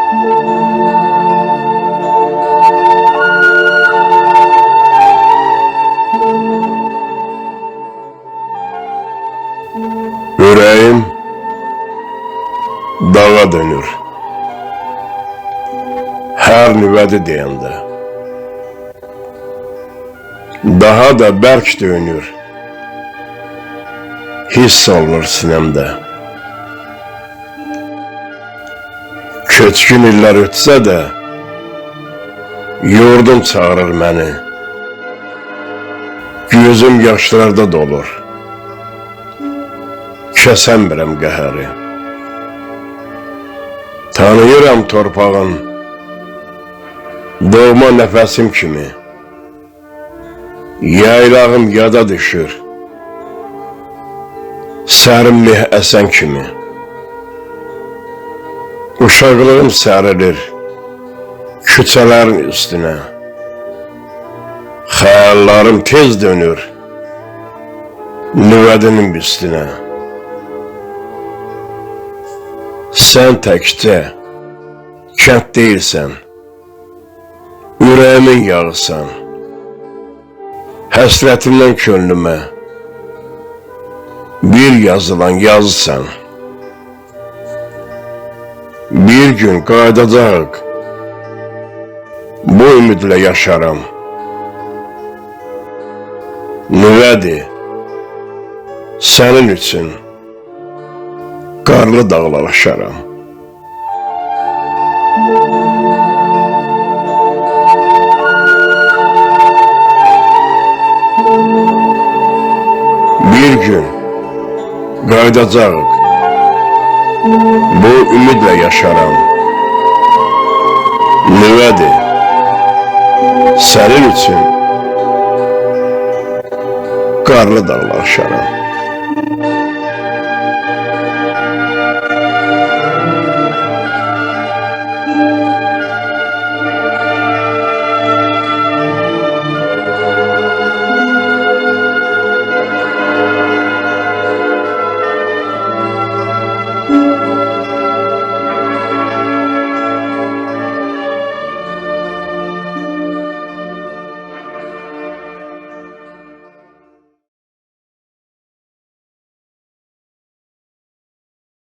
Yüreğim dağa dönür. Her nüvədi deyəndə. Daha da bərk dönür. Hiss olunur sinəmdə. Köçkün illər ötsə də yurdum çağırır məni. Gözüm yaşlarda dolur. Kəsəmirəm qəhəri. Tanıyıram torpağın doğma nəfəsim kimi. Yaylağım yada düşür, sərinlik əsən kimi. Uşaqlığım sərilir küçələrin üstünə. Xəyallarım tez dönür nüvədinin üstünə. Sən təkcə kənd deyilsən, ürəyimin yağısan. Həsrətimdən könlümə bir yazılan yazısan. Bir gün qaydacaq, bu ümidlə yaşaram. Nüvədir, sənin üçün qarlı dağlar aşaram. Bir gün qaydacaq, bu ümidlə yaşaram. Nüvədir, sənin üçün qarlı dağlar aşaram.